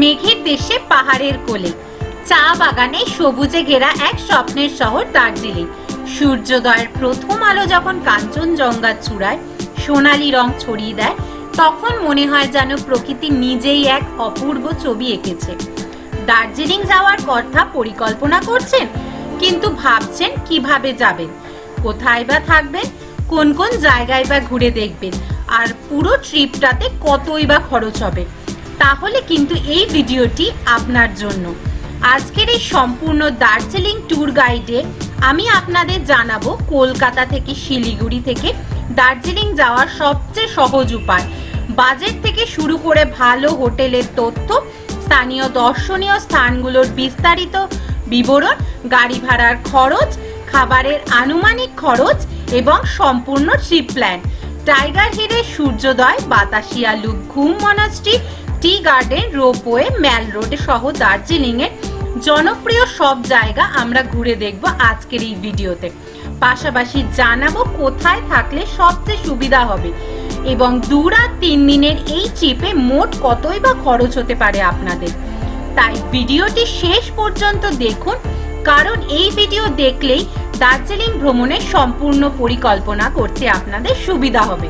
মেঘের দেশে পাহাড়ের কোলে, চা বাগানে সবুজে ঘেরা এক স্বপ্নের শহর দার্জিলিং। সূর্যোদয়ের প্রথম আলো যখন কাঞ্চনজঙ্ঘার চূড়ায় সোনালী রং ছড়িয়ে দেয়, তখন মনে হয় যেন প্রকৃতি নিজেই এক অপূর্ব ছবি এঁকেছে। দার্জিলিং যাওয়ার কথা পরিকল্পনা করছেন, কিন্তু ভাবছেন কিভাবে যাবেন, কোথায় বা থাকবেন, কোন কোন জায়গায় বা ঘুরে দেখবেন, আর পুরো ট্রিপটাতে কতই বা খরচ হবে। তাহলে কিন্তু এই ভিডিওটি আপনার জন্য। আজকের এই সম্পূর্ণ দার্জিলিং ট্যুর গাইডে আমি আপনাদের জানাবো কলকাতা থেকে শিলিগুড়ি থেকে দার্জিলিং যাওয়ার সবচেয়ে সহজ উপায়, বাজেট থেকে শুরু করে ভালো হোটেলের তথ্য, স্থানীয় দর্শনীয় স্থানগুলোর বিস্তারিত বিবরণ, গাড়ি ভাড়ার খরচ, খাবারের আনুমানিক খরচ এবং সম্পূর্ণ ট্রিপ প্ল্যান। টাইগার হিলের সূর্যোদয়, বাতাসিয়া লুপ, ঘুম মনাস্ট্রি, টি গার্ডেন, রোপওয়ে, ম্যাল রোড সহ দার্জিলিং এর জনপ্রিয় সব জায়গা আমরা ঘুরে দেখব আজকের এই ভিডিওতে। পাশাপাশি জানাবো কোথায় থাকলে সবচেয়ে সুবিধা হবে এবং 2 রাত 3 দিনের এই ট্রিপে মোট কতই বা খরচ হতে পারে আপনাদের। তাই ভিডিওটি শেষ পর্যন্ত দেখুন, কারণ এই ভিডিও দেখলেই দার্জিলিং ভ্রমণের সম্পূর্ণ পরিকল্পনা করতে আপনাদের সুবিধা হবে।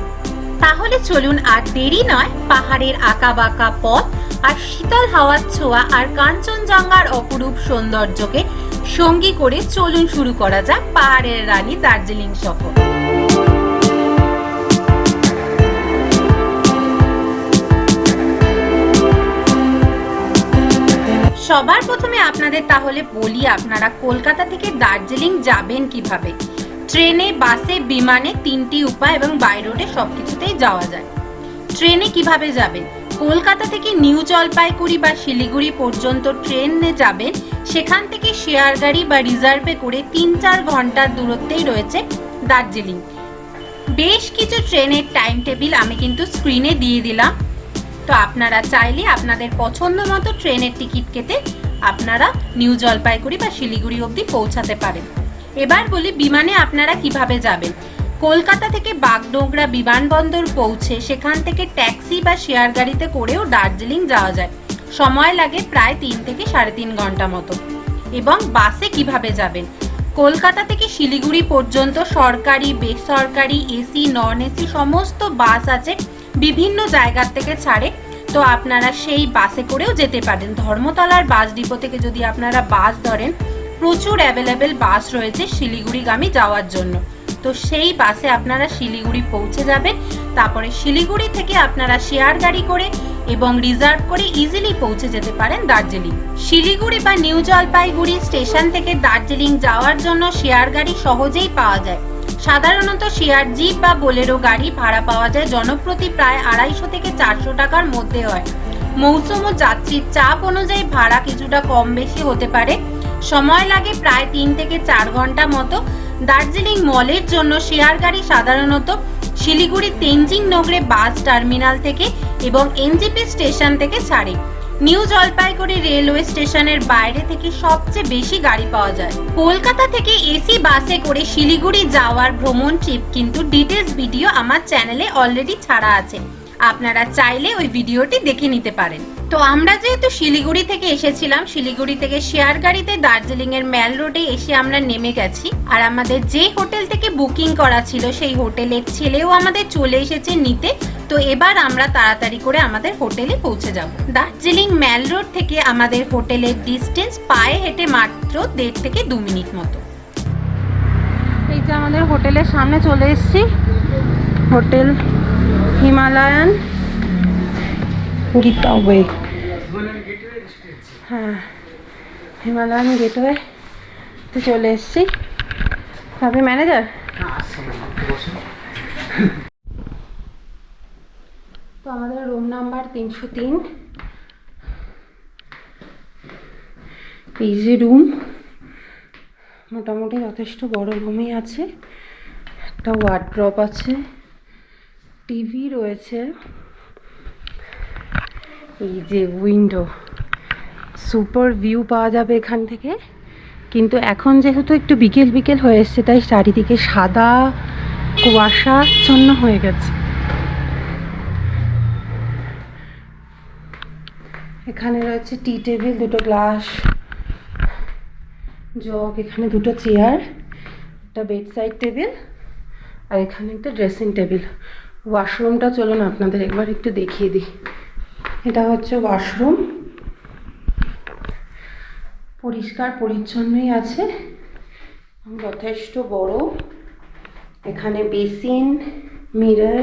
তাহলে চলুন আর দেরি নয়, পাহাড়ের আঁকাবাঁকা পথ আর শীতল হাওয়ার ছোঁয়া আর কাঞ্চনজঙ্ঘার অপরূপ সৌন্দর্যকে সঙ্গী করে চলুন শুরু করা যাক পাহাড়ের রানী দার্জিলিং সফর। সবার প্রথমে আপনাদের তাহলে বলি, আপনারা কলকাতা থেকে দার্জিলিং যাবেন কিভাবে। ট্রেনে, বাসে, বিমানে 3টি উপায় এবং বাই রোডে সবকিছুতেই যাওয়া যায়। ট্রেনে কিভাবে যাবেন? কলকাতা থেকে নিউ জলপাইগুড়ি বা শিলিগুড়ি পর্যন্ত ট্রেনে যাবেন, সেখান থেকে শেয়ার গাড়ি বা রিজার্ভে করে 3-4 ঘন্টার দূরত্বেই রয়েছে দার্জিলিং। বেশ কিছু ট্রেনের টাইম টেবিল আমি কিন্তু স্ক্রিনে দিয়ে দিলাম, তো আপনারা চাইলে আপনাদের পছন্দ মতো ট্রেনের টিকিট কেটে আপনারা নিউ জলপাইগুড়ি বা শিলিগুড়ি অবধি পৌঁছাতে পারেন। এবার বলি বিমানে আপনারা কিভাবে যাবেন। কলকাতা থেকে বাগডোগরা বিমানবন্দর পৌঁছে সেখান থেকে ট্যাক্সি বা শেয়ার গাড়িতে করেও দার্জিলিং যাওয়া যায়। সময় লাগে প্রায় 3 থেকে 3.5 ঘন্টা মতো। এবং বাসে কিভাবে যাবেন? কলকাতা থেকে শিলিগুড়ি পর্যন্ত সরকারি, বেসরকারি, এসি, নন এসি সমস্ত বাস আছে, বিভিন্ন জায়গার থেকে ছাড়ে, তো আপনারা সেই বাসে করেও যেতে পারেন। ধর্মতলার বাস ডিপো থেকে যদি আপনারা বাস ধরেন, প্রচুর অ্যাভেলেবেল বাস রয়েছে শিলিগুড়িগামী যাওয়ার জন্য, তো সেই বাসে আপনারা শিলিগুড়ি পৌঁছে যাবেন। তারপরে শিলিগুড়ি থেকে আপনারা শেয়ার গাড়ি করে এবং রিজার্ভ করে ইজিলি পৌঁছে যেতে পারেন দার্জিলিং। শিলিগুড়ি বা নিউ জলপাইগুড়ি স্টেশন থেকে দার্জিলিং যাওয়ার জন্য শেয়ার গাড়ি সহজেই পাওয়া যায়। সাধারণত শেয়ার জিপ বা বোলেরো গাড়ি ভাড়া পাওয়া যায়, জনপ্রতি প্রায় 250 থেকে 400 টাকার মধ্যে হয়। মৌসুম ও যাত্রীর চাপ অনুযায়ী ভাড়া কিছুটা কম বেশি হতে পারে। সময় লাগে প্রায় 3 থেকে 4 ঘন্টা মতো। দার্জিলিং মলের জন্য শেয়ার গাড়ি সাধারণত শিলিগুড়ি তেনজিং নগরে বাস টার্মিনাল থেকে এবং এনজিপি স্টেশন থেকে ছাড়ে। নিউ জলপাইগুড়ি রেলওয়ে স্টেশনের বাইরে থেকে সবচেয়ে বেশি গাড়ি পাওয়া যায়। কলকাতা থেকে এসি বাসে করে শিলিগুড়ি যাওয়ার ভ্রমণ ট্রিপ কিন্তু ডিটেলস ভিডিও আমার চ্যানেলে অলরেডি ছাড়া আছে, আপনারা চাইলে ওই ভিডিওটি দেখে নিতে পারেন। তো আমরা যেহেতু শিলিগুড়ি থেকে এসেছিলাম, শিলিগুড়ি থেকে শেয়ার গাড়িতে দার্জিলিং এর ম্যাল রোডে এসে আমরা নেমে গেছি। আর আমাদের যে হোটেল থেকে বুকিং করা ছিল সেই হোটেলের ছেলেও আমাদের চলে এসেছে নিতে, তো এবার আমরা তাড়াতাড়ি করে আমাদের হোটেলে পৌঁছে যাব। দার্জিলিং ম্যাল রোড থেকে আমাদের হোটেলের ডিস্টেন্স পায়ে হেঁটে মাত্র 1.5 থেকে 2 মিনিট মতো। এই যে আমাদের হোটেলের সামনে চলে এসেছি, হোটেল হিমালয়ান গেটওয়ে। হ্যাঁ, হিমালয়ান গেটওয়ে তো চলে এসেছি। আপনি ম্যানেজার? তো আমাদের রুম নাম্বার 303। এই যে রুম, মোটামুটি যথেষ্ট বড় রুমই আছে। একটা ওয়ার্ড্রপ আছে, টিভি রয়েছে, এই যে উইন্ডো, সুপার ভিউ পাওয়া যাবে এখান থেকে। কিন্তু এখন যেহেতু একটু বিকেল বিকেল হয়ে এসছে, তাই চারিদিকে সাদা কুয়াশাচ্ছন্ন হয়ে গেছে। এখানে রয়েছে টি টেবিল, দুটো গ্লাস, জগ, এখানে দুটো চেয়ার, একটা বেড সাইড টেবিল, আর এখানে একটা ড্রেসিং টেবিল। ওয়াশরুমটা চলুন আপনাদের একবার একটু দেখিয়ে দিই। এটা হচ্ছে ওয়াশরুম, পরিষ্কার পরিচ্ছন্নই আছে, যথেষ্ট বড়। এখানে বেসিন, মিরর,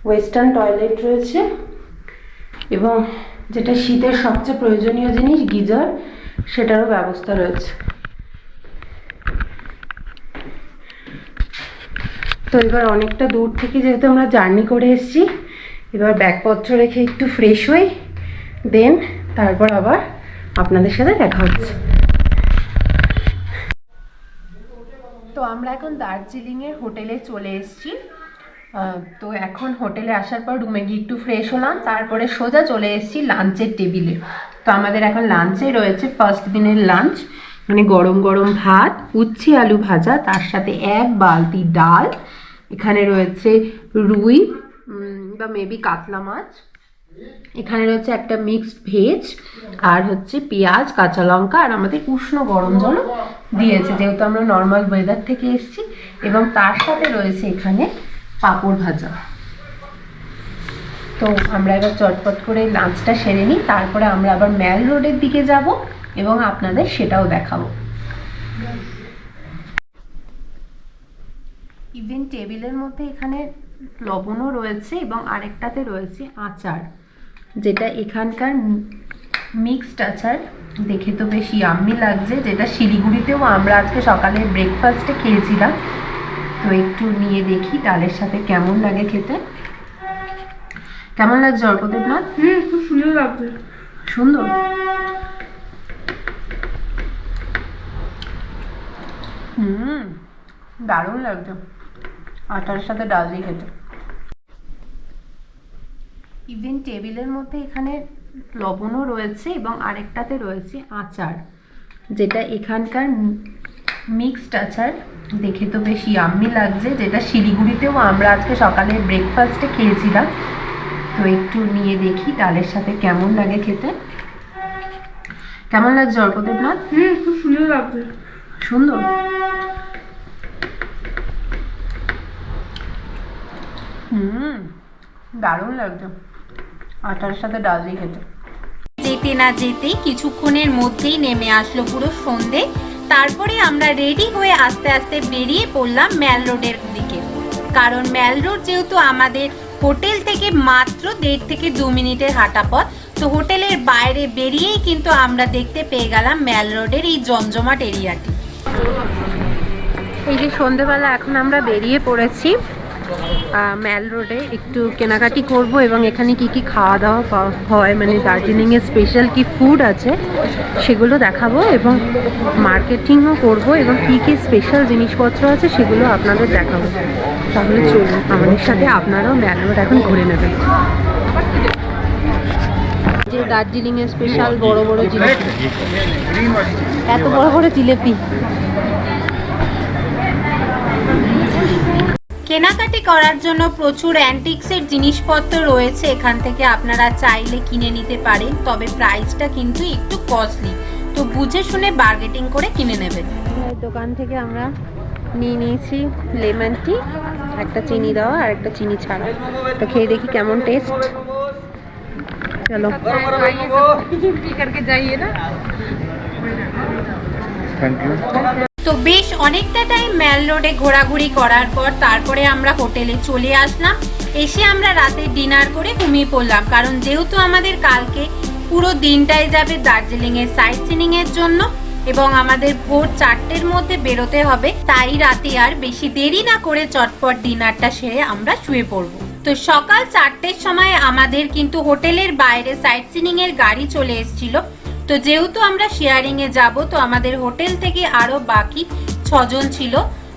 ওয়েস্টার্ন টয়লেট রয়েছে এবং যেটা শীতের সবচেয়ে প্রয়োজনীয় জিনিস গিজার, সেটারও ব্যবস্থা রয়েছে। তো এবার অনেকটা দূর থেকে যেহেতু আমরা জার্নি করে এসেছি, এবার ব্যাগপত্র রেখে একটু ফ্রেশ হই, দেন তারপর আবার আপনাদের সাথে দেখা হচ্ছে। তো আমরা এখন দার্জিলিংয়ের হোটেলে চলে এসেছি। তো এখন হোটেলে আসার পর রুমে গিয়ে একটু ফ্রেশ হলাম, তারপরে সোজা চলে এসেছি লাঞ্চের টেবিলে। তো আমাদের এখন লাঞ্চে রয়েছে ফার্স্ট দিনের লাঞ্চ, মানে গরম গরম ভাত, উচ্ছে আলু ভাজা, তার সাথে এক বালতি ডাল, এখানে রয়েছে রুই বা মেবি কাতলা মাছ, এখানে রয়েছে একটা মিক্সড ভেজ, আর হচ্ছে পেঁয়াজ, কাঁচা লঙ্কা, আর আমাদের উষ্ণ গরম জল দিয়েছে যেহেতু আমরা নর্মাল ওয়েদার থেকে এসেছি, এবং তার সাথে রয়েছে এখানে পাঁপড় ভাজা। তো আমরা এবার চটপট করে লাঞ্চটা সেরে নিই, তারপরে আমরা আবার ম্যাল রোডের দিকে যাব এবং আপনাদের সেটাও দেখাবো। ইভেন টেবিলের মধ্যে এখানে লবণও রয়েছে এবং আরেকটাতে রয়েছে আচার, যেটা এখানকার মিক্সড আচার, দেখে তো বেশ ইয়াম্মি লাগছে, যেটা শিলিগুড়িতেও আমরা আজকে সকালে ব্রেকফাস্টে খেয়েছিলাম। তো একটু নিয়ে দেখি ডালের সাথে কেমন লাগে খেতে। কেমন লাগছে অর্কদেবনাথ? খুব সুন্দর লাগছে। সুন্দর। দারুণ লাগছে আটার সাথে ডাল দিয়ে খেতে। ইভেন টেবিলের মধ্যে এখানে লবণও রয়েছে এবং আরেকটাতে রয়েছে আচার, যেটা এখানকার মিক্সড আচার, দেখে তো বেশ ইয়াম্মি লাগছে, যেটা শিলিগুড়িতেও আমরা আজকে সকালে ব্রেকফাস্টে খেয়েছিলাম। তো একটু নিয়ে দেখি ডালের সাথে কেমন লাগে খেতে। কেমন লাগছে অর্কদেবনাথ? খুব সুন্দর লাগছে। সুন্দর। দারুণ লাগছে আটার সাথে ডাল দিয়ে খেতে। যেতে না যেতেই কিছুক্ষণের মধ্যেই নেমে আসলো পুরো সন্ধে। তারপরে আমরা রেডি হয়ে আস্তে আস্তে বেরিয়ে পড়লাম ম্যাল রোডের দিকে, কারণ ম্যাল রোড যেহেতু আমাদের হোটেল থেকে মাত্র 1.5 থেকে 2 মিনিটের হাঁটা পথ। তো হোটেলের বাইরে বেরিয়েই কিন্তু আমরা দেখতে পেয়ে গেলাম ম্যাল রোডের এই জমজমাট এরিয়াটি। এই যে সন্ধেবেলা এখন আমরা বেরিয়ে পড়েছি ম্যাল রোডে, একটু কেনাকাটি করব এবং এখানে কি কি খাওয়া দাওয়া হয়, মানে দার্জিলিংয়ের স্পেশাল কি ফুড আছে সেগুলো দেখাবো এবং মার্কেটিংও করব এবং কি কি স্পেশাল জিনিসপত্র আছে সেগুলো আপনাদের দেখাবো। তাহলে চলুন আমাদের সাথে, আপনারাও ম্যাল রোড এখন ঘুরে নেবেন। যে দার্জিলিংয়ের স্পেশাল বড় বড় জিলিপি, এত বড় বড় জিলিপি। কেনাকাটি করার জন্য প্রচুর অ্যান্টিক্সের জিনিসপত্র রয়েছে, এখান থেকে আপনারা চাইলে কিনে নিতে পারেন, তবে প্রাইসটা কিন্তু একটু কস্টলি, তো বুঝে শুনে বার্গেটিং করে কিনে নেবেন। দোকান থেকে আমরা নিয়ে নিয়েছি লেমন টি, একটা চিনি দেওয়া আর একটা চিনি ছাড়া। তো খেয়ে দেখি কেমন টেস্ট। চলো যাইয়ে না। Thank you. তো বেশ অনেকটা টাইম ম্যাল রোডে ঘোরাঘুরি করার পর তারপরে আমরা হোটেলে চলে আসলাম। এসে আমরা রাতে ডিনার করে ঘুমিয়ে পড়লাম, কারণ যেহেতু আমাদের কালকে পুরো দিনটাই যাবে দার্জিলিং এর সাইট সিনিং এর জন্য এবং আমাদের ভোর 4টের মধ্যে বেরোতে হবে, তাই রাতে আর বেশি দেরি না করে চটপট ডিনারটা সেরে আমরা শুয়ে পড়বো। তো সকাল 4টের সময় আমাদের কিন্তু হোটেলের বাইরে সাইট সিনিং এর গাড়ি চলে এসেছিল। তো যেহেতু আমরা শেয়ারিং এ যাব, তো আমাদের হোটেল থেকে আরো বাকি 6 জন ছিল,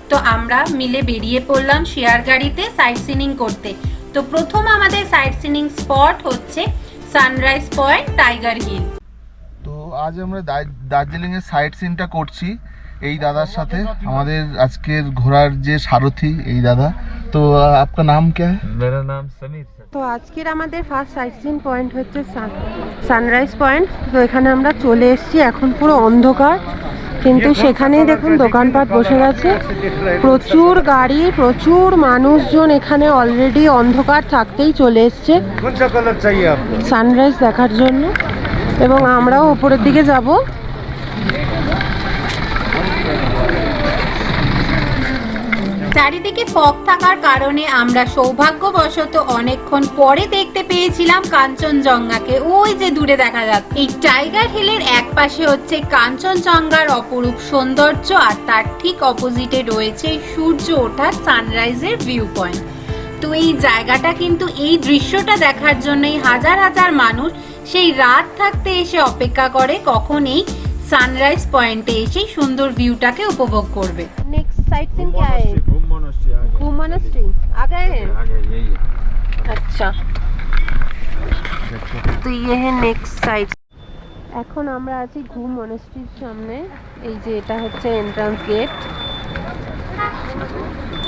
তো আমরা মিলে বেরিয়ে পড়লাম শেয়ার গাড়িতে সাইট সিনিং করতে। তো প্রথম আমাদের সাইট সিনিং স্পট হচ্ছে সানরাইজ পয়েন্ট, টাইগার হিল। তো আজ আমরা দার্জিলিং এর সাইট সিনটা করছি এই দাদার সাথে, আমাদের আজকের ঘোরার যে সারথি এই দাদা। तो आपका नाम क्या है? मेरा नाम समीर सर। তো আজকের আমাদের ফার্স্ট সাইট সিন পয়েন্ট হচ্ছে সানরাইজ পয়েন্ট। তো এখানে আমরা চলে এসেছি, এখন পুরো অন্ধকার, কিন্তু সেখানেই দেখুন দোকানপাট বসে গেছে, প্রচুর গাড়ি, প্রচুর মানুষজন এখানে অলরেডি অন্ধকার থাকতেই চলে এসছে সানরাইজ দেখার জন্য, এবং আমরাও উপরের দিকে যাব। চারিদিকে ফগ থাকার কারণে আমরা সৌভাগ্যবশত অনেকক্ষণ পরে দেখতে পেয়েছিলাম কাঞ্চনজঙ্ঘাকে। ওই যে দূরে দেখা যাচ্ছে। এই টাইগার হিলের এক পাশে হচ্ছে কাঞ্চনজঙ্ঘার অপরূপ সৌন্দর্য, আর তার ঠিক অপোজিটে রয়েছে সূর্য ওঠার সানরাইজের ভিউ পয়েন্ট। তো এই জায়গাটা কিন্তু, এই দৃশ্যটা দেখার জন্যই হাজার হাজার মানুষ সেই রাত থাকতে এসে অপেক্ষা করে কখন এই সানরাইজ পয়েন্টে এসে সুন্দর ভিউটাকে উপভোগ করবে। नेक्स्ट साइट सीन क्या है? घूम मोनास्ट्री आ गए हैं? यही है। अच्छा, তো ये है নেক্সট সাইট। এখন আমরা আছি ঘুম মনাস্ট্রির সামনে। এই যে এটা হচ্ছে এন্ট্রান্স গেট,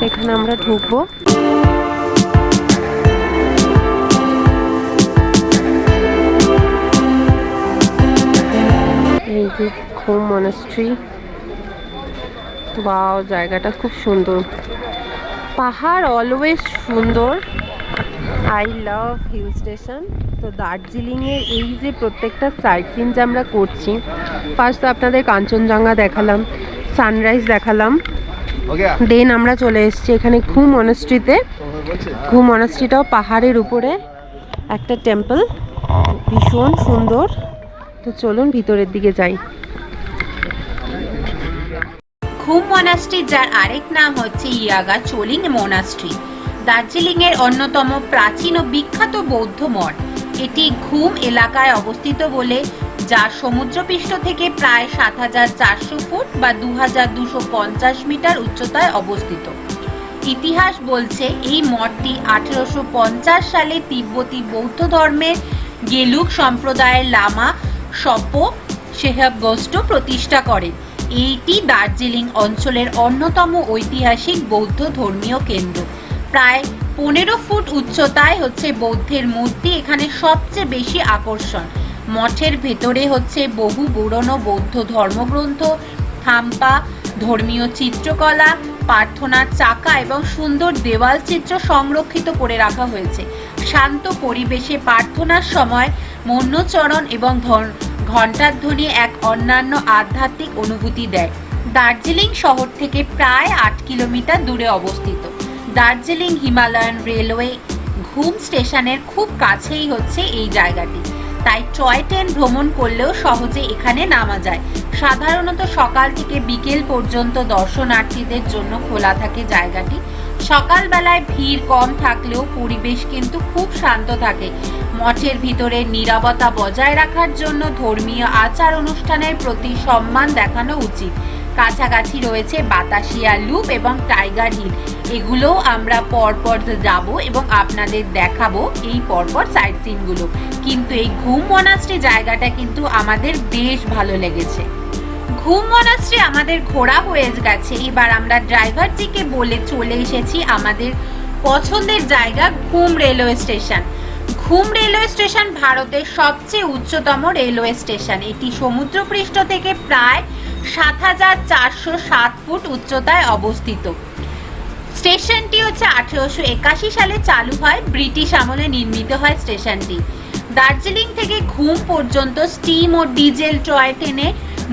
এখানে আমরা ঢুকবো। এই যে ঘুম মনাস্ট্রি, ওয়াও, জায়গাটা খুব সুন্দর, পাহাড় অলওয়েজ সুন্দর। I love hill station. তো দার্জিলিংয়ের এই যে প্রত্যেকটা সাইট সিন যে আমরা করছি, ফার্স্ট তো আপনাদের কাঞ্চনজঙ্ঘা দেখালাম, সানরাইজ দেখালাম, দেন আমরা চলে এসেছি এখানে ঘুম মনাস্ট্রিতে। ঘুম মনাস্ট্রিটাও পাহাড়ের উপরে একটা টেম্পল, ভীষণ সুন্দর। তো চলুন ভিতরের দিকে যাই। ঘুম মনাস্ট্রি, যার আরেক নাম হচ্ছে ইয়াগা চোলিং মনাস্ট্রি, দার্জিলিং এর অন্যতম প্রাচীন ও বিখ্যাত বৌদ্ধ মঠ। এটি ঘুম এলাকায় অবস্থিত বলে, যা সমুদ্রপৃষ্ঠ থেকে প্রায় ৭৪০০ ফুট বা ২২৫০ মিটার উচ্চতায় অবস্থিত। ইতিহাস বলছে এই মঠটি ১৮৫০ সালে তিব্বতী বৌদ্ধ ধর্মের গেলুক সম্প্রদায়ের লামা সপো সেহাব গোষ্ঠ প্রতিষ্ঠা করেন। এইটি দার্জিলিং অঞ্চলের অন্যতম ঐতিহাসিক বৌদ্ধ ধর্মীয় কেন্দ্র। প্রায় ১৫ ফুট উচ্চতায় হচ্ছে বৌদ্ধের মূর্তি এখানে সবচেয়ে বেশি আকর্ষণ। মঠের ভেতরে হচ্ছে বহু পুরনো বৌদ্ধ ধর্মগ্রন্থ, থাম্পা, ধর্মীয় চিত্রকলা, প্রার্থনার চাকা এবং সুন্দর দেওয়াল চিত্র সংরক্ষিত করে রাখা হয়েছে। শান্ত পরিবেশে প্রার্থনার সময় মৌনচরণ এবং ঘণ্টার ধ্বনি এক অন্যান্য আধ্যাত্মিক অনুভূতি দেয়। দার্জিলিং শহর থেকে প্রায় ৮ কিলোমিটার দূরে অবস্থিত। দার্জিলিং হিমালয়ান রেলওয়ে ঘুম স্টেশনের খুব কাছেই হচ্ছে এই জায়গাটি, তাই টয় ট্রেন ভ্রমণ করলেও সহজে এখানে নামা যায়। সাধারণত সকাল থেকে বিকেল পর্যন্ত দর্শনার্থীদের জন্য খোলা থাকে জায়গাটি। সকালবেলায় ভিড় কম থাকলেও পরিবেশ কিন্তু খুব শান্ত থাকে। মঠের ভিতরে নীরবতা বজায় রাখার জন্য ধর্মীয় আচার অনুষ্ঠানের প্রতি সম্মান দেখানো উচিত। কাছাকাছি রয়েছে বাতাসিয়া লুপ এবং টাইগার হিল, এগুলোও আমরা পরপর যাব এবং আপনাদের দেখাবো এই পরপর সাইট সিনগুলো। কিন্তু এই ঘুম মনাস্ট্রি জায়গাটা কিন্তু আমাদের বেশ ভালো লেগেছে। ঘুম মনাস্ট্রি আমাদের ঘোরা হয়ে গেছে, এবার আমরা ড্রাইভারজিকে বলে চলে এসেছি আমাদের পছন্দের জায়গা ঘুম রেলওয়ে স্টেশন। ঘুম রেলওয়ে স্টেশন ভারতের সবচেয়ে উচ্চতম রেলওয়ে স্টেশন। এটি সমুদ্রপৃষ্ঠ থেকে প্রায় ৭৪০৭ ফুট উচ্চতায় অবস্থিত। স্টেশনটি হচ্ছে ১৮৮১ সালে চালু হয়, ব্রিটিশ আমলে নির্মিত হয় স্টেশনটি। দার্জিলিং থেকে ঘুম পর্যন্ত স্টিম ও ডিজেল টয় ট্রেনে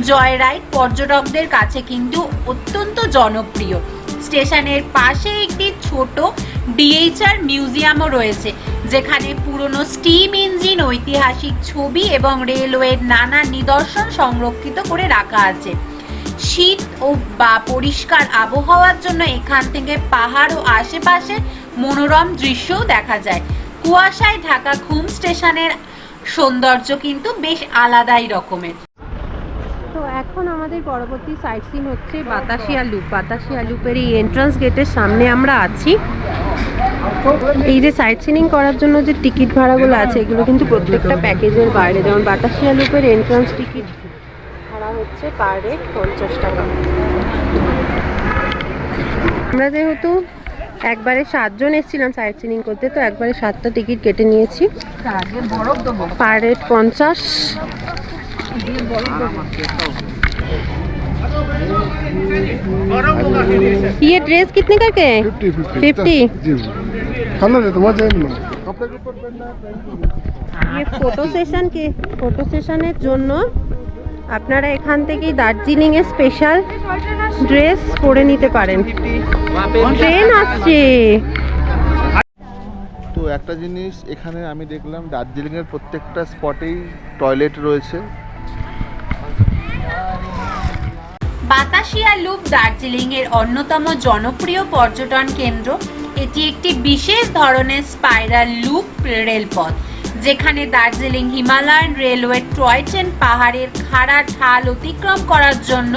জয়রাইড পর্যটকদের কাছে কিন্তু অত্যন্ত জনপ্রিয়। স্টেশনের পাশে একটি ছোট ডিএইচআর মিউজিয়ামও রয়েছে, যেখানে পুরনো স্টিম ইঞ্জিন, ঐতিহাসিক ছবি এবং রেলওয়ের নানা নিদর্শন সংরক্ষিত করে রাখা আছে। শীত ও বা পরিষ্কার আবহাওয়ার জন্য এখান থেকে পাহাড় ও আশেপাশে মনোরম দৃশ্যও দেখা যায়। কুয়াশায় ঢাকা ঘুম স্টেশনের সৌন্দর্য কিন্তু বেশ আলাদাই রকমের। তো এখন আমাদের পরবর্তী সাইট সিন হচ্ছে বাতাসিয়া লুপ। বাতাসিয়া লুপের এই এন্ট্রান্স গেটের সামনে আমরা আছি। এই যে সাইট সিনিং করার জন্য যে টিকিট ভাড়াগুলো আছে, এগুলো কিন্তু প্রত্যেকটা প্যাকেজের বাইরে। যেমন বাতাসিয়া লুপের এন্ট্রান্স টিকিট ভাড়া হচ্ছে পার হেড 50 টাকা। আমরা যেহেতু একবারে 7 জন এসেছিলাম সাইট সিনিং করতে, তো একবারে 7টা টিকিট কেটে নিয়েছি। বরফ দেবো। Per head 50। ये ड्रेस कितने का के? 50। ये ফটো সেশনের জন্য আপনারা এখান থেকেই দার্জিলিং এর স্পেশাল ড্রেস পরে নিতে পারেন। ট্রেন আসছে। তো একটা জিনিস এখানে আমি দেখলাম, দার্জিলিংয়ের প্রত্যেকটা স্পটেই টয়লেট রয়েছে। বাতাসিয়া লুপ দার্জিলিং এর অন্যতম জনপ্রিয় পর্যটন কেন্দ্র। এটি একটি বিশেষ ধরনের স্পাইরাল লুপ রেলপথ, যেখানে Darjeeling Himalayan railway toy train পাহাড়ের খাড়া ঢাল অতিক্রম করার জন্য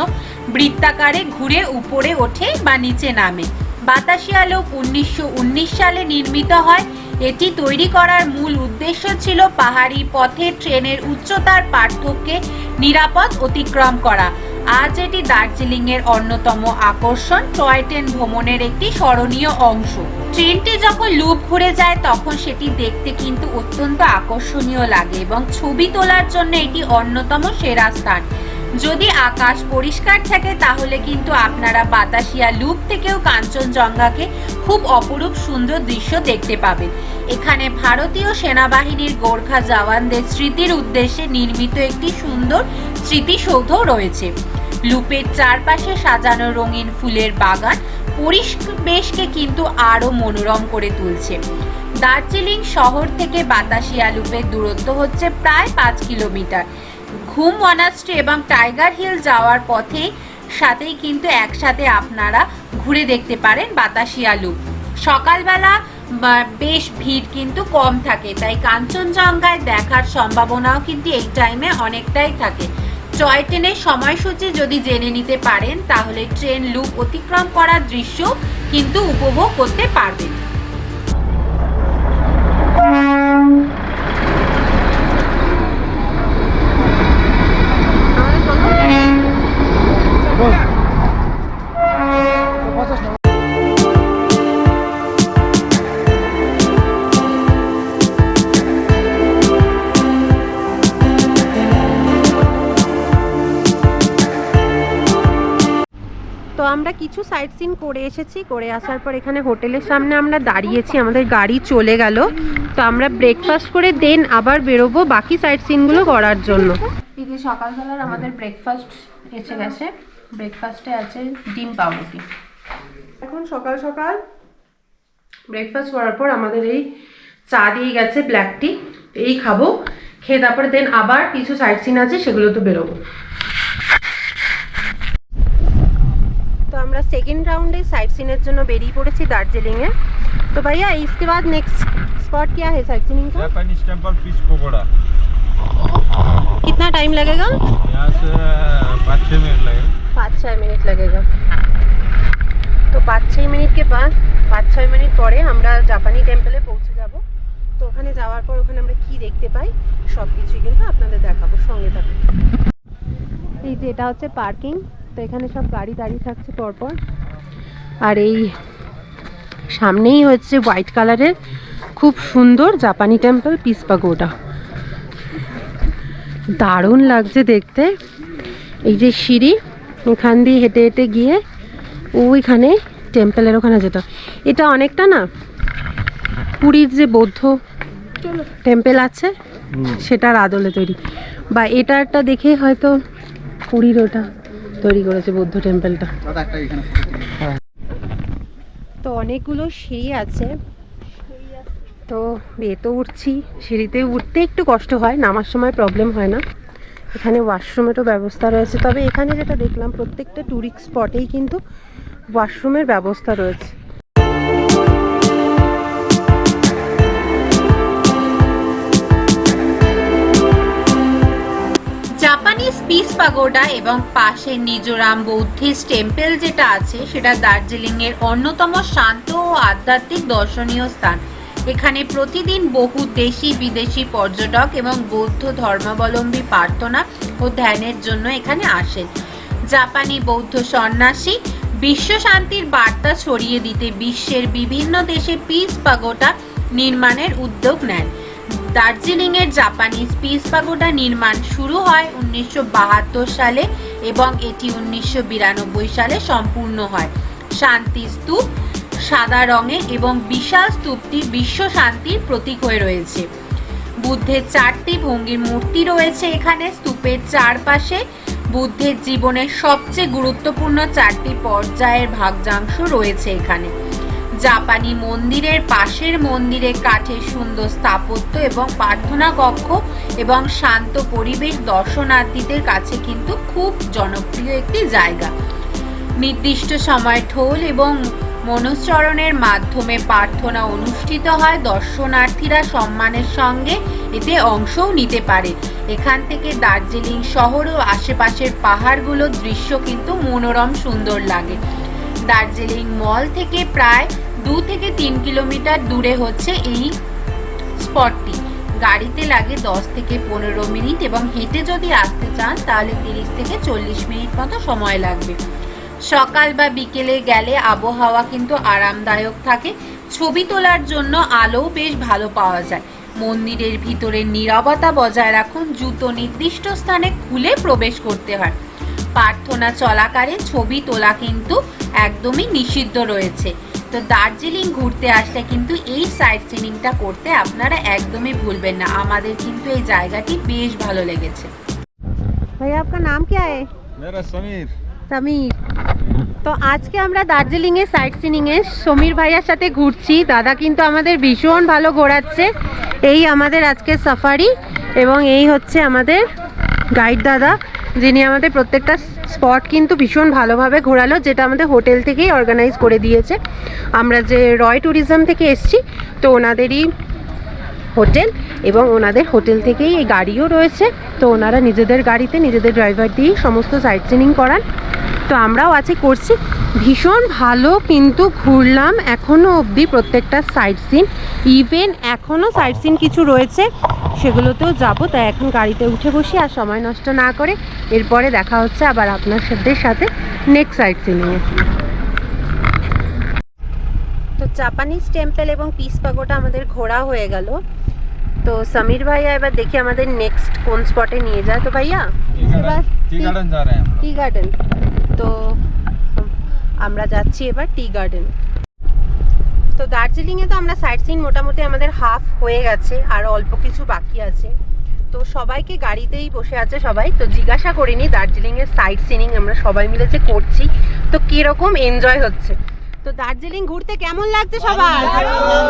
বৃত্তাকারে ঘুরে উপরে ওঠে বা নিচে নামে। বাতাসিয়া লুপ 1919 সালে নির্মিত হয়। এটি তৈরি করার মূল উদ্দেশ্য ছিল পাহাড়ি পথে ট্রেনের উচ্চতার পার্থক্যে নিরাপদ অতিক্রম করা। আজ এটি দার্জিলিং এর অন্যতম আকর্ষণ, টয় ট্রেন ভ্রমণের একটি স্মরণীয় অংশ। ট্রেনটি যখন লুপ ঘুরে যায় তখন সেটি দেখতে কিন্তু অত্যন্ত আকর্ষণীয় লাগে এবং ছবি তোলার জন্য এটি অন্যতম সেরা স্থান। যদি আকাশ পরিষ্কার থাকে তাহলে কিন্তু আপনারা বাতাসিয়া লুপ থেকেও কাঞ্চনজঙ্ঘাকে খুব অপরূপ সুন্দর দৃশ্য দেখতে পাবেন। এখানে ভারতীয় সেনাবাহিনীর গোর্খা জওয়ানদের স্মৃতির উদ্দেশ্যে নির্মিত একটি সুন্দর স্মৃতিসৌধ রয়েছে। লুপের চারপাশে সাজানো রঙিন ফুলের বাগান পরিবেশকে কিন্তু আরো মনোরম করে তুলছে। দার্জিলিং শহর থেকে বাতাসিয়া লুপের দূরত্ব হচ্ছে প্রায় 5 কিলোমিটার। ঘুম মনাস্ট্রি এবং টাইগার হিল যাওয়ার পথে সাথেই কিন্তু একসাথে আপনারা ঘুরে দেখতে পারেন বাতাসিয়া লুপ। সকালবেলা বেশ ভিড় কিন্তু কম থাকে, তাই কাঞ্চনজঙ্ঘায় দেখার সম্ভাবনাও কিন্তু এই টাইমে অনেকটাই থাকে। টয় ট্রেনের সময়সূচি যদি জেনে নিতে পারেন তাহলে ট্রেন লুপ অতিক্রম করার দৃশ্য কিন্তু উপভোগ করতে পারবেন। তো আমরা কিছু সাইট সিন করে এসেছি, করে আসার পর এখানে হোটেলের সামনে আমরা দাঁড়িয়েছি, আমাদের গাড়ি চলে গেল। তো আমরা ব্রেকফাস্ট করে দেন আবার বেরোবো বাকি সাইট সিনগুলো করার জন্য। এই যে সকালবেলার আমাদের ব্রেকফাস্ট এসে গেছে। ব্রেকফাস্টে আছে ডিম পাউরুটি। এখন সকাল সকাল ব্রেকফাস্ট করার পর আমাদের এই চা দিয়ে গেছে ব্ল্যাক টি, এই খাবো। খেয়ে তারপরে দেন আবার কিছু সাইট সিন আছে, সেগুলো তো বেরোবো। तो আমরা सेकंड राउंडे साइट सीन জন্য বেরিয়ে পড়েছি দার্জিলিং এ। तो भैया इसके बाद नेक्स्ट स्पॉट क्या है साइट सीइंग का? Japanese temple fish pakora. कितना टाइम लगेगा? यहाँ से 5-6 मिनट लगेगा। 5-6 मिनट लगेगा। तो 5-6 মিনিট के बाद 5-6 মিনিট পরে আমরা জাপানি টেম্পলে পৌঁছে যাব। তো ওখানে যাওয়ার পর ওখানে আমরা কি দেখতে পাই সব কিছুই কিন্তু আপনাদের দেখাবো, সঙ্গে থাকুন। এই যে এটা হচ্ছে পার্কিং। তো এখানে সব গাড়ি দাঁড়িয়ে থাকছে পরপর। আর এই সামনেই হচ্ছে হোয়াইট কালারের খুব সুন্দর জাপানি টেম্পল পিস পাগোডা। দারুণ লাগছে দেখতে। এই যে সিঁড়ি, এখান দিয়ে হেঁটে হেঁটে গিয়ে ওইখানে টেম্পলের ওখানে যেটা, এটা অনেকটা না পুরীর যে বৌদ্ধ টেম্পল আছে সেটার আদলে তৈরি, বা এটা একটা দেখে হয়তো পুরীর ওটা তৈরি করেছে বৌদ্ধ টেম্পলটা। তো অনেকগুলো সিঁড়ি আছে, তো তো উঠছি। সিঁড়িতে উঠতে একটু কষ্ট হয়, নামার সময় প্রবলেম হয় না। এখানে ওয়াশরুমেরও ব্যবস্থা রয়েছে। তবে এখানে যেটা দেখলাম প্রত্যেকটা ট্যুরিস্ট স্পটেই কিন্তু ওয়াশরুমের ব্যবস্থা রয়েছে। জাপানিজ পিস পাগোডা এবং পাশে মিজোরাম বৌদ্ধিস্ট টেম্পল যেটা আছে সেটা দার্জিলিং এর অন্যতম শান্ত ও আধ্যাত্মিক দর্শনীয় স্থান। এখানে প্রতিদিন বহু দেশি বিদেশি পর্যটক এবং বৌদ্ধ ধর্মাবলম্বী প্রার্থনা ও ধ্যানের জন্য এখানে আসেন। জাপানি বৌদ্ধ সন্ন্যাসী বিশ্ব শান্তির বার্তা ছড়িয়ে দিতে বিশ্বের বিভিন্ন দেশে পিস পাগোডা নির্মাণের উদ্যোগ নেন। দার্জিলিংয়ের জাপানিজ পিস পাগোডা নির্মাণ শুরু হয় 1972 সালে এবং এটি 1992 সালে সম্পূর্ণ হয়। শান্তি স্তূপ সাদা রঙে এবং বিশাল স্তূপটি বিশ্ব শান্তির প্রতীক হয়ে রয়েছে। বুদ্ধের 4টি ভঙ্গির মূর্তি রয়েছে এখানে। স্তূপের চারপাশে বুদ্ধের জীবনের সবচেয়ে গুরুত্বপূর্ণ 4টি পর্যায়ের ভাগযাংশ রয়েছে এখানে। জাপানি মন্দিরের পাশের মন্দিরে কাঠের সুন্দর স্থাপত্য এবং প্রার্থনা কক্ষ এবং শান্ত পরিবেশ দর্শনার্থীদের কাছে কিন্তু খুব জনপ্রিয় একটি জায়গা। নির্দিষ্ট সময় ঢোল এবং মনশ্চরণের মাধ্যমে প্রার্থনা অনুষ্ঠিত হয়। দর্শনার্থীরা সম্মানের সঙ্গে এতে অংশও নিতে পারে। এখান থেকে দার্জিলিং শহর ও আশেপাশের পাহাড়গুলোর দৃশ্য কিন্তু মনোরম সুন্দর লাগে। দার্জিলিং মল থেকে প্রায় 2 থেকে 3 কিলোমিটার দূরে হচ্ছে এই স্পটটি। গাড়িতে লাগে 10 থেকে 15 মিনিট এবং হেঁটে যদি আসতে চান তাহলে 30 থেকে 40 মিনিট মতো সময় লাগবে। সকাল বা বিকেলে গেলে আবহাওয়া কিন্তু আরামদায়ক থাকে। ছবি তোলার জন্য আলোও বেশ ভালো পাওয়া যায়। মন্দিরের ভিতরে নীরবতা বজায় রাখুন। জুতো নির্দিষ্ট স্থানে খুলে প্রবেশ করতে হয়। প্রার্থনা চলাকালীন ছবি তোলা কিন্তু একদমই নিষিদ্ধ রয়েছে। তো দার্জিলিং ঘুরতে আসলে কিন্তু এই সাইট সিনিংটা করতে আপনারা একদমই ভুলবেন না। আমাদের কিন্তু এই জায়গাটি বেশ ভালো লেগেছে। ভাই আপনার নাম কি है? मेरा समीर। সমীর। তো আজকে আমরা দার্জিলিংয়ে সাইট সিনিংয়ে সমীর ভাইয়ার সাথে ঘুরছি। দাদা কিন্তু আমাদের ভীষণ ভালো ঘোরাচ্ছে। এই আমাদের আজকে সাফারি এবং এই হচ্ছে আমাদের গাইড দাদা, যিনি আমাদের প্রত্যেকটা স্পট কিন্তু ভীষণ ভালোভাবে ঘোরালো, যেটা আমাদের হোটেল থেকেই অর্গানাইজ করে দিয়েছে। আমরা যে রয় ট্যুরিজম থেকে এসছি, তো ওনাদেরই হোটেল এবং ওনাদের হোটেল থেকেই এই গাড়িও রয়েছে। তো ওনারা নিজেদের গাড়িতে নিজেদের ড্রাইভার দিয়েই সমস্ত সাইট সিনিং করান। তো আমরাও আজকে করছি। ভীষণ ভালো কিন্তু ঘুরলাম এখনও অবধি প্রত্যেকটা সাইট সিন। ইভেন এখনও সাইট সিন কিছু রয়েছে, সেগুলোতেও যাবো। তাই এখন গাড়িতে উঠে বসি আর সময় নষ্ট না করে এরপরে দেখা হচ্ছে আবার আপনাদের সাথে নেক্সট সাইট সিনিংয়ে। তো জাপানিজ টেম্পল এবং পিস পাগোটা আমাদের ঘোরা হয়ে গেল। তো সমীর ভাইয়া এবার দেখি আমাদের নেক্সট কোন স্পটে নিয়ে যায়। তো ভাইয়া टी गार्डन जा रहे हैं हम। Tea garden. তো আমরা যাচ্ছি এবার টি গার্ডেন। তো দার্জিলিংয়ে তো আমরা সাইট সিন মোটামুটি আমাদের হাফ হয়ে গেছে, আর অল্প কিছু বাকি আছে। তো সবাইকে গাড়িতেই বসে আছে সবাই। তো জিজ্ঞাসা করিনি দার্জিলিংয়ের সাইট সিনিং আমরা সবাই মিলে যে করছি তো কীরকম এনজয় হচ্ছে। তো দার্জিলিং ঘুরতে কেমন লাগছে সবার?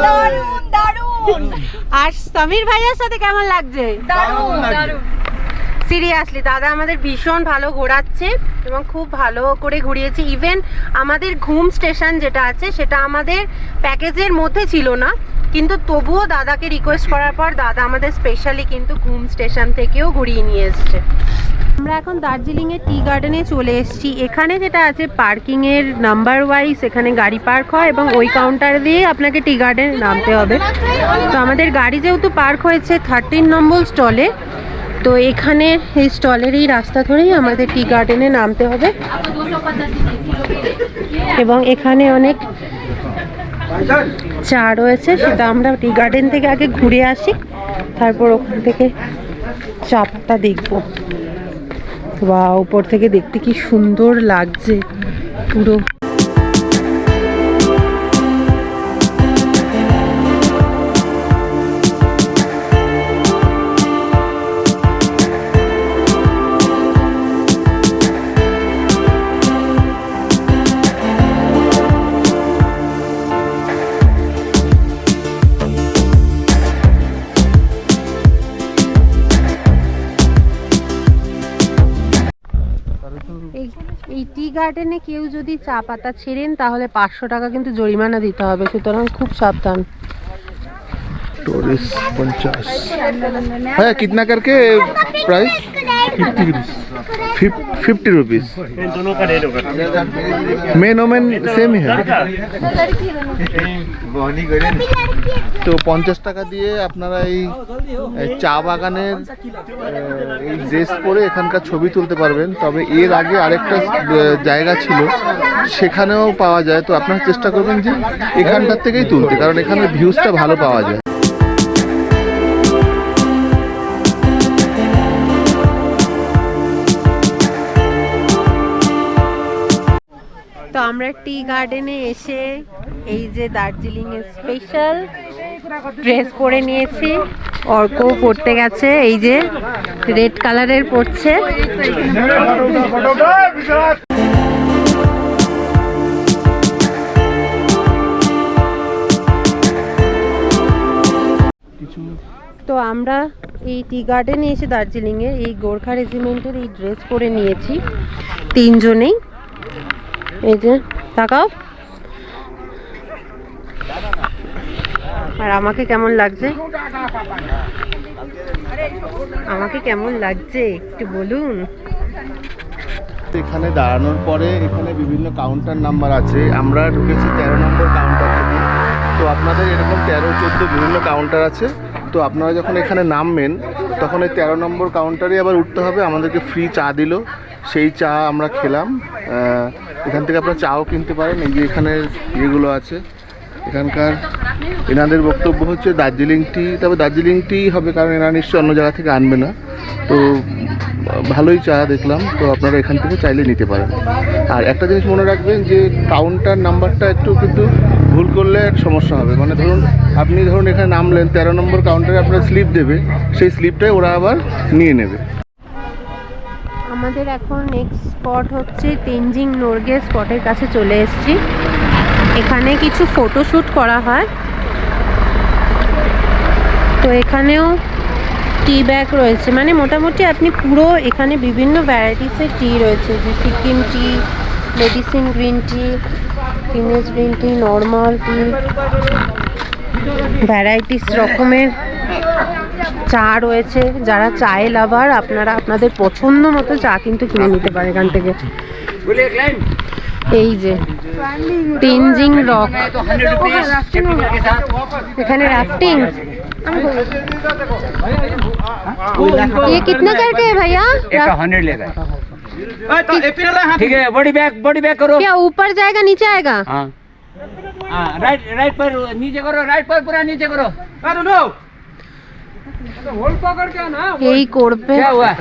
দারুণ দারুণ। আর সমীর ভাইয়ের সাথে কেমন লাগছে? দারুণ দারুণ। সিরিয়াসলি দাদা আমাদের ভীষণ ভালো ঘোরাচ্ছে এবং খুব ভালো করে ঘুরিয়েছে। ইভেন আমাদের ঘুম স্টেশন যেটা আছে সেটা আমাদের প্যাকেজের মধ্যে ছিল না, কিন্তু তবুও দাদাকে রিকোয়েস্ট করার পর দাদা আমাদের স্পেশালি কিন্তু ঘুম স্টেশন থেকেও ঘুরিয়ে নিয়ে এসছে। আমরা এখন দার্জিলিংয়ের টি গার্ডেনে চলে এসেছি। এখানে যেটা আছে পার্কিংয়ের নাম্বার ওয়াইজ এখানে গাড়ি পার্ক হয় এবং ওই কাউন্টার দিয়ে আপনাকে টি গার্ডেনে নামতে হবে। তো আমাদের গাড়ি যেহেতু পার্ক হয়েছে 13 নম্বর স্টলে, তো এখানের এই স্টলের এই রাস্তা ধরেই আমাদের টি গার্ডেনে নামতে হবে। এবং এখানে অনেক চা রয়েছে, সেটা আমরা টি গার্ডেন থেকে আগে ঘুরে আসি, তারপর ওখান থেকে চাটা দেখবো। বা উপর থেকে দেখতে কি সুন্দর লাগছে পুরো। এই টি গার্ডেনে কেউ যদি চা পাতা ছেড়েন তাহলে 500 টাকা কিন্তু জরিমানা দিতে হবে, সুতরাং খুব সাবধান। टूरिस्ट 50 है कितना करके price? 50 50 rupees. Men women same ही है। তো 50 টাকা দিয়ে আপনারা এই চা বাগানের এই ড্রেস পরে এখানকার ছবি তুলতে পারবেন। তবে এর আগে আরেকটা জায়গা ছিল, সেখানেও পাওয়া যায়। তো আপনারা চেষ্টা করবেন যে এখানটার থেকেই তুলতে, কারণ এখানে ভিউজটা ভালো পাওয়া যায়। তো আমরা টি গার্ডেনে এসে এই যে দার্জিলিং এর স্পেশাল ড্রেস পরে নিয়েছি। অর্ক পরতে গেছে, এই যে রেড কালারের পরছে। তো আমরা এই টি গার্ডেনে এসে দার্জিলিংয়ে এই গোর্খা রেজিমেন্টের এই ড্রেস পরে নিয়েছি তিনজনেই। এই যে তাকাও, আর আমাকে কেমন লাগছে, আমাকে কেমন লাগছে একটু বলুন। এখানে দাঁড়ানোর পরে এখানে বিভিন্ন কাউন্টার নাম্বার আছে। আমরা ঢুকেছি 13 নম্বর কাউন্টার থেকে। তো আপনাদের এরকম 13, 14 বিভিন্ন কাউন্টার আছে। তো আপনারা যখন এখানে নামবেন তখন এই 13 নম্বর কাউন্টারে আবার উঠতে হবে। আমাদেরকে ফ্রি চা দিল, সেই চা আমরা খেলাম। এখান থেকে আপনারা চাও কিনতে পারেন। এই যে এখানে যেগুলো আছে, এখানকার এনাদের বক্তব্য হচ্ছে দার্জিলিং টি। তবে দার্জিলিং টি হবে, কারণ এনারা নিশ্চয়ই অন্য জায়গা থেকে আনবে না। তো ভালোই চা দেখলাম। তো আপনারা এখান থেকে চাইলে নিতে পারেন। আর একটা জিনিস মনে রাখবেন যে কাউন্টার নাম্বারটা একটু কিন্তু ভুল করলে সমস্যা হবে। মানে ধরুন এখানে নামলেন 13 নম্বর কাউন্টারে, আপনার স্লিপ দেবে, সেই স্লিপটাই ওরা আবার নিয়ে নেবে। আমাদের এখন নেক্সট স্পট হচ্ছে তেনজিং নোরগে স্পটের কাছে চলে এসেছি। এখানে কিছু ফটোশ্যুট করা হয়। তো এখানেও টি ব্যাগ রয়েছে, মানে মোটামুটি আপনি পুরো এখানে বিভিন্ন ভ্যারাইটিসের টি রয়েছে, যে Sikkim tea, medicine green tea, ফিমেজ green tea, normal tea, varieties রকমের চা রয়েছে। যারা চায়ে লাভার, আপনারা আপনাদের পছন্দ মতো চা কিন্তু কিনে নিতে পারে এখান থেকে। এই যে তেনজিং রক, এখানে রাফটিং। ये कितना करके है भैया? 100 लेगा। ठीक है, बॉडी बैक करो। क्या ऊपर जाएगा नीचे आएगा? हाँ हाँ, राइट पर नीचे करो, राइट पर पूरा नीचे करो। यही कोड पे क्या हुआ?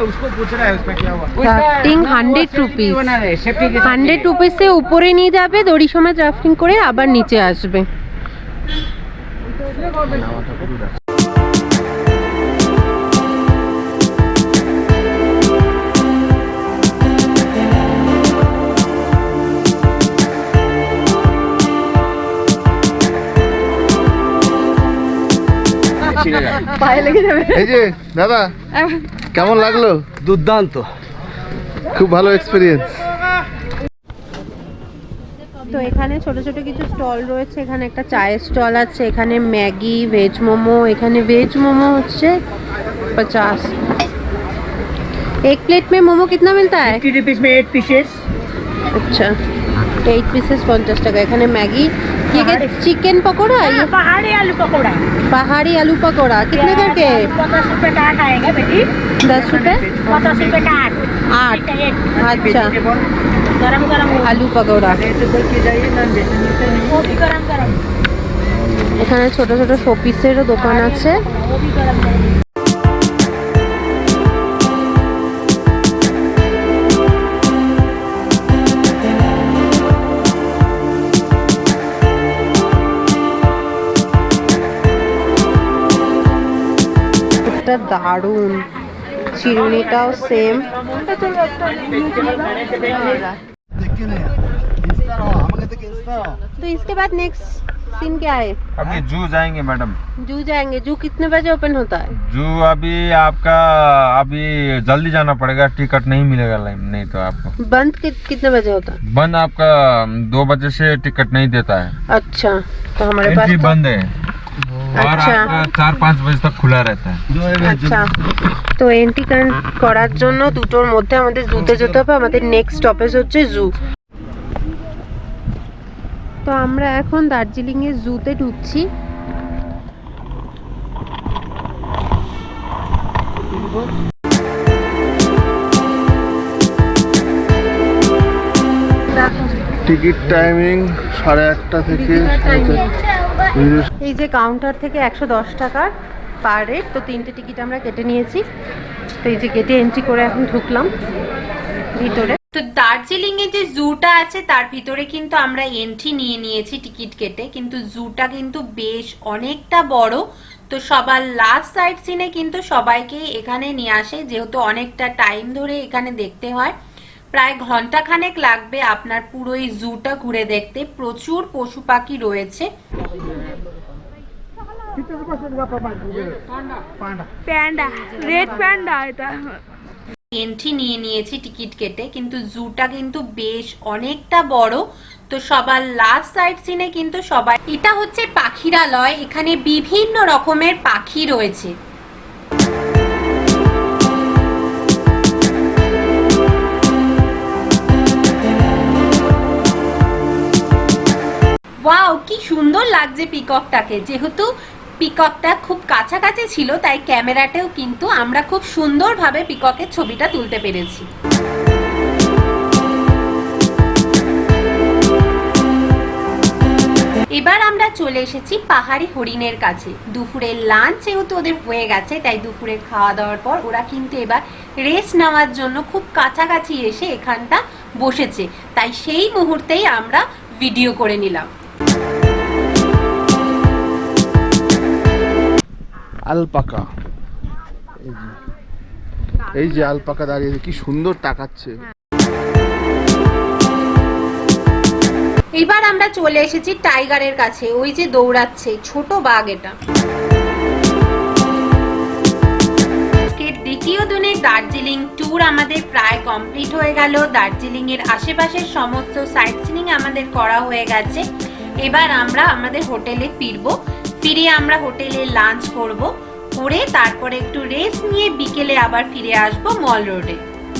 उसको पूछ रहा है उसमें क्या हुआ। Rafting 100 rupees. बना रहे सेफ्टी के 100 রুপিসে উপরে নিয়ে যাবে, দড়ি সমেত রাফটিং করে আবার নিচে আসবে। পায়ে লেগে যাবে। এই যে দাদা, কেমন লাগলো? দুর্দান্ত, খুব ভালো এক্সপিরিয়েন্স। তো এখানে ছোট ছোট কিছু স্টল রয়েছে। এখানে একটা চায়ের স্টল আছে, এখানে ম্যাগি, ভেজ মোমো। এখানে ভেজ মোমো হচ্ছে 50। एक प्लेट में मोमो कितना मिलता है? 50 रुपीस में 8 पीसेस। अच्छा, 8 पीसेस 50 টাকা। এখানে ম্যাগি, ये क्या चिकन पकोड़ा है? ये पहाड़ी आलू पकौड़ा पहाड़ी आलू पकोड़ा कितने करके? 50 रुपए का 8 आएगा बेटी। 10 रुपए 50 रुपए का 8। अच्छा, गरम गरम आलू पकोड़ा। वो भी गरम गरम এখানে ছোট ছোট শোপিসেরও দোকান আছে। वो भी गरम गरम। এটা দারুণ, চিরুনিটাও সেম। तो इसके बाद नेक्स्ट सीन क्या है? अभी जू जाएंगे मैडम। जू जाएंगे। जू कितने बजे ओपन होता है? जू अभी आपका अभी जल्दी जाना पड़ेगा, टिकट नहीं मिलेगा लाइन, नहीं तो आपको। बंद कितने बजे होता है? बंद आपका 2 बजे से टिकट नहीं देता है, अच्छा, तो हमारे पास एंट्री तो बंद है। और अच्छा। आपका 4-5 बजे तक खुला रहता है। আচ্ছা, তো এন্ট্রি করার জন্য দুটোর মধ্যে আমাদের জুতে যেতে হবে। আমাদের নেক্সট স্টপেজ হচ্ছে জু। তো আমরা এখন দার্জিলিং এর জুতে ঢুকছি। টিকিট টাইমিং 1:30 থেকে এই যে কাউন্টার থেকে 110 টাকার পার হেড, তো 3টে টিকিট আমরা কেটে নিয়েছি। তো এই যে গেটে এন্ট্রি করে এখন ঢুকলাম ভিতরে। তো দার্জিলিং এ যে জুটা আছে তার ভিতরে কিন্তু আমরা এন্ট্রি নিয়ে নিয়েছি টিকিট কেটে, কিন্তু জুটা কিন্তু বেশ অনেকটা বড়। তো সবার লাস্ট সাইড সিনে কিন্তু সবাইকে এখানে নিয়ে আসে, যেহেতু অনেকটা টাইম ধরে এখানে দেখতে হয়, প্রায় ঘন্টাখানেক লাগবে আপনার পুরো এই জুটা ঘুরে দেখতে। প্রচুর পশু পাখি রয়েছে। প্যান্ডা, রেড প্যান্ডা এটা। এন্ট্রি নিয়ে নিয়েছি টিকিট কেটে, কিন্তু জুটা কিন্তু বেশ অনেকটা বড়। তো সবার লাস্ট সাইড সিনে কিন্তু সবাই, এটা হচ্ছে পাখিরালয়, এখানে বিভিন্ন রকমের পাখি রয়েছে। ওয়াও, কি সুন্দর লাগছে পিককটাকে। যেহেতু পিককটা খুব কাছাকাছি ছিল তাই ক্যামেরাতেও কিন্তু আমরা খুব সুন্দরভাবে পিককের ছবিটা তুলতে পেরেছি। এবার আমরা চলে এসেছি পাহাড়ি হরিণের কাছে। দুপুরের লাঞ্চ যেহেতু ওদের হয়ে গেছে তাই দুপুরের খাওয়া দাওয়ার পর ওরা কিন্তু এবার রেস্ট নেওয়ার জন্য খুব কাছাকাছি এসে এখানটা বসেছে, তাই সেই মুহূর্তেই আমরা ভিডিও করে নিলাম। আলপাকা, এই যে আলপাকা দাঁড়িয়ে কি সুন্দর তাকাচ্ছে। এবার আমরা চলে এসেছি টাইগারের কাছে, ওই যে দৌড়াচ্ছে ছোট বাঘ এটা। দ্বিতীয় দিনের দার্জিলিং ট্যুর আমাদের প্রায় কমপ্লিট হয়ে গেল। দার্জিলিং এর আশেপাশের সমস্ত সাইট সিনিং আমাদের করা হয়ে গেছে। এবার আমরা আমাদের হোটেলে ফিরবো। ফিরে আমরা হোটেলে লাঞ্চ করব, করে তারপরে একটু রেস্ট নিয়ে বিকেলে আবার ফিরে আসবো মল রোডে।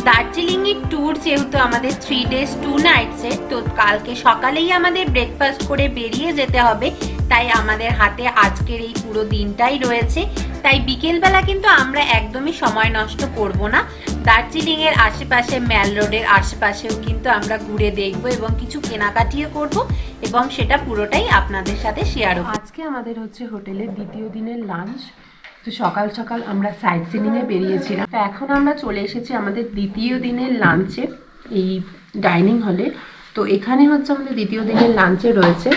দার্জিলিং এর ট্যুর যেহেতু আমাদের 3 days 2 nights এর, তো কালকে সকালেই আমাদের ব্রেকফাস্ট করে বেরিয়ে যেতে হবে, তাই আমাদের হাতে আজকের এই পুরো দিনটাই রয়েছে। তাই বিকেলবেলা কিন্তু আমরা একদমই সময় নষ্ট করব না। দার্জিলিং এর আশেপাশে ম্যাল রোডের আশেপাশেও কিন্তু আমরা ঘুরে দেখব এবং কিছু কেনাকাটিও করব এবং সেটা পুরোটাই আপনাদের সাথে শেয়ার করব। আজকে আমাদের হচ্ছে হোটেলের দ্বিতীয় দিনের লাঞ্চ। তো সকাল সকাল আমরা সাইট সিনিংয়ে বেরিয়েছিলাম। তো এখন আমরা চলে এসেছি আমাদের দ্বিতীয় দিনের লাঞ্চে এই ডাইনিং হলে। তো এখানে হচ্ছে আমাদের দ্বিতীয় দিনের লাঞ্চে রয়েছে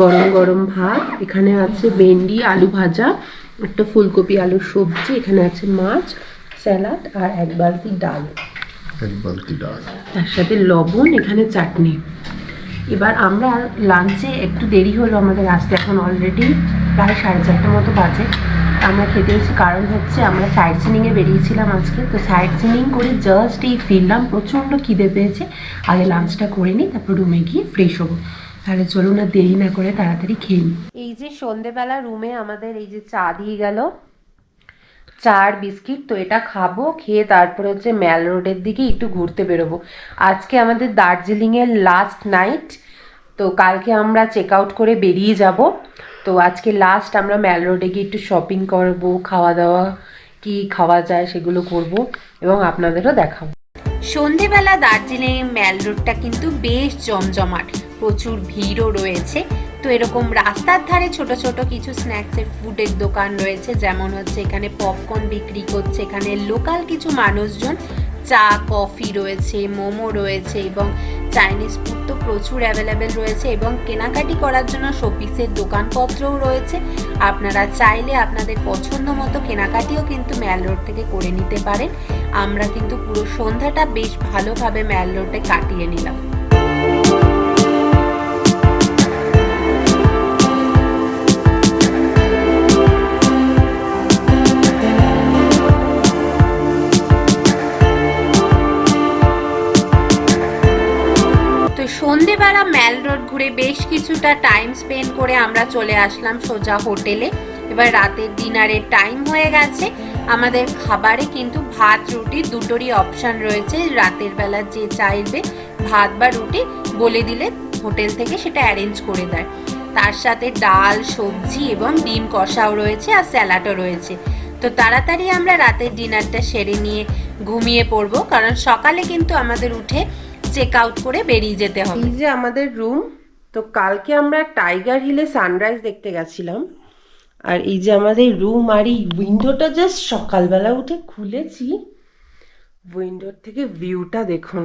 গরম গরম ভাত, এখানে আছে ভেন্ডি আলু ভাজা, একটা ফুলকপি আলুর সবজি, এখানে আছে মাছ, স্যালাড আর 1 বালতি ডাল, তার সাথে লবণ, এখানে চাটনি। এবার আমরা লাঞ্চে একটু দেরি হলো আমাদের আসতে, এখন অলরেডি প্রায় 4:30 মতো বাজে। আমরা খেতে এসেছি, কারণ হচ্ছে আমরা সাইট সিনিংয়ে বেরিয়েছিলাম আজকে। তো সাইট সিনিং করে জাস্ট এই ফিরলাম, প্রচণ্ড খিদে পেয়েছে। আগে লাঞ্চটা করে নিই, তারপর রুমে গিয়ে ফ্রেশ হবো। তাহলে চলুন আর দেরি না করে তাড়াতাড়ি খেয়ে নিই। এই যে সন্ধেবেলা রুমে আমাদের এই যে চা দিয়ে গেল, চা আর বিস্কিট। তো এটা খাবো, খেয়ে তারপরে হচ্ছে ম্যাল রোডের দিকে একটু ঘুরতে বেরোবো। আজকে আমাদের দার্জিলিংয়ের লাস্ট নাইট, তো কালকে আমরা চেক আউট করে বেরিয়ে যাব। তো আজকে লাস্ট আমরা ম্যাল রোডে গিয়ে একটু শপিং করব, খাওয়া দাওয়া কি খাওয়া যায় সেগুলো করব এবং আপনাদেরও দেখাবো। সন্ধেবেলা দার্জিলিং ম্যাল রোডটা কিন্তু বেশ জমজমাট, প্রচুর ভিড়ও রয়েছে। তো এরকম রাস্তার ধারে ছোট ছোট কিছু স্ন্যাক্সের ফুডের দোকান রয়েছে, যেমন হচ্ছে এখানে পপকর্ন বিক্রি করছে, এখানে লোকাল কিছু মানুষজন, চা কফি রয়েছে, মোমো রয়েছে এবং চাইনিজ ফুড তো প্রচুর অ্যাভেলেবেল রয়েছে এবং কেনাকাটি করার জন্য শোপিসের দোকানপত্রও রয়েছে। আপনারা চাইলে আপনাদের পছন্দ মতো কেনাকাটিও কিন্তু ম্যাল রোড থেকে করে নিতে পারেন। আমরা কিন্তু পুরো সন্ধ্যাটা বেশ ভালোভাবে ম্যাল রোডে কাটিয়ে নিলাম। সন্ধেবেলা ম্যাল রোড ঘুরে বেশ কিছুটা টাইম স্পেন্ড করে আমরা চলে আসলাম সোজা হোটেলে। এবার রাতের ডিনারের টাইম হয়ে গেছে। আমাদের খাবারে কিন্তু ভাত রুটি দুটোরই অপশন রয়েছে। রাতের বেলা যে চাইবে ভাত বা রুটি বলে দিলে হোটেল থেকে সেটা অ্যারেঞ্জ করে দেয়। তার সাথে ডাল, সবজি এবং ডিম কষাও রয়েছে আর স্যালাডও রয়েছে। তো তাড়াতাড়ি আমরা রাতের ডিনারটা সেরে নিয়ে ঘুমিয়ে পড়বো, কারণ সকালে কিন্তু আমাদের উঠে চেক আউট করে বেরিয়ে যেতে হবে। এই যে আমাদের রুম। তো কালকে আমরা টাইগার হিলে সানরাইজ দেখতে গেছিলাম, আর এই যে আমাদের রুম। আর এই উইন্ডোটা জাস্ট সকালবেলা উঠে খুলেছি, উইন্ডোর থেকে ভিউটা দেখুন।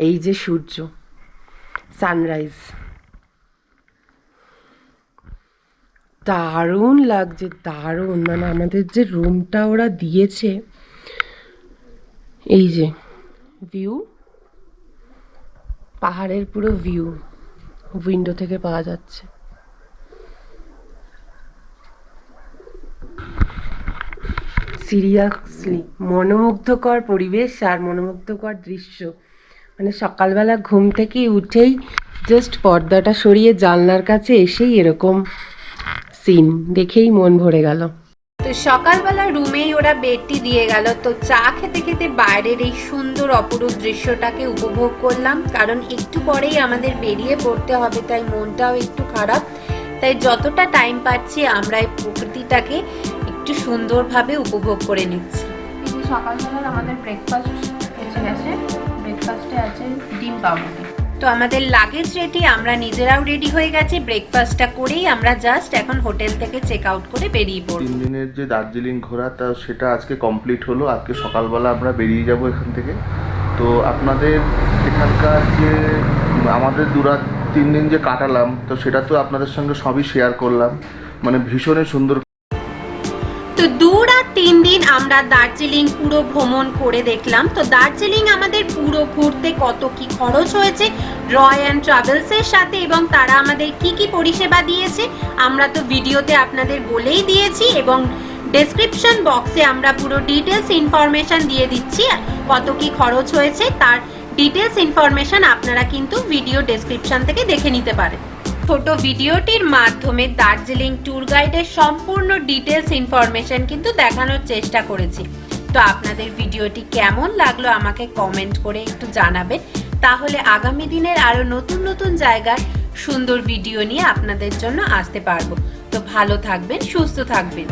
এই যে সূর্য, সানরাইজ, দারুণ লাগছে, দারুণ। মানে আমাদের যে রুমটা ওরা দিয়েছে, এই যে ভিউ, পাহাড়ের পুরো ভিউ উইন্ডো থেকে পাওয়া যাচ্ছে। সিরিয়াসলি মনোমুগ্ধকর পরিবেশ আর মনোমুগ্ধকর দৃশ্য। মানে সকালবেলা ঘুম থেকে উঠেই জাস্ট পর্দাটা সরিয়ে জানলার কাছে এসেই এরকম সিন দেখেই মন ভরে গেল। তো সকালবেলা রুমেই ওরা বেডটি দিয়ে গেল। তো চা খেতে খেতে বাইরের এই সুন্দর অপরূপ দৃশ্যটাকে উপভোগ করলাম, কারণ একটু পরেই আমাদের বেরিয়ে পড়তে হবে, তাই মনটাও একটু খারাপ। তাই যতটা টাইম পাচ্ছি আমরা এই প্রকৃতিটাকে একটু সুন্দরভাবে উপভোগ করে নিচ্ছি। সকালবেলা আমাদের ব্রেকফাস্ট এসে গেছে। ব্রেকফাস্টে আছে ডিম পাউরুটি। তো আমাদের লাগেজ রেডি, আমরা নিজেরাও রেডি হয়ে গেছি। ব্রেকফাস্টটা করেই আমরা জাস্ট এখন হোটেল থেকে চেক আউট করে বেরিয়ে পড়ব। 3 দিনের যে দার্জিলিং ঘোরা তা সেটা আজকে কমপ্লিট হলো। আজকে সকালবেলা আমরা বেরিয়ে যাব এখান থেকে। তো আপনাদের এখানকার যে আমাদের 2-3 দিন যে কাটালাম, তো সেটা তো আপনাদের সঙ্গে সবই শেয়ার করলাম। মানে ভীষণই সুন্দর। তো 2 আর 3 দিন আমরা দার্জিলিং পুরো ভ্রমণ করে দেখলাম। তো দার্জিলিং আমাদের পুরো ঘুরতে কত কি খরচ হয়েছে রয় অ্যান্ড ট্রাভেলসের সাথে, এবং তারা আমাদের কি কি পরিষেবা দিয়েছে আমরা তো ভিডিওতে আপনাদের বলেই দিয়েছি, এবং ডেসক্রিপশন বক্সে আমরা পুরো ডিটেলস ইনফরমেশন দিয়ে দিচ্ছি। কত কি খরচ হয়েছে তার ডিটেলস ইনফরমেশন আপনারা কিন্তু ভিডিও ডেসক্রিপশন থেকে দেখে নিতে পারেন। ছোট ভিডিওটির মাধ্যমে দার্জিলিং ট্যুর গাইডের সম্পূর্ণ ডিটেলস ইনফরমেশন কিন্তু দেখানোর চেষ্টা করেছি। তো আপনাদের ভিডিওটি কেমন লাগলো আমাকে কমেন্ট করে একটু জানাবেন, তাহলে আগামী দিনের আরো নতুন নতুন জায়গার সুন্দর ভিডিও নিয়ে আপনাদের জন্য আসতে পারবো। তো ভালো থাকবেন, সুস্থ থাকবেন।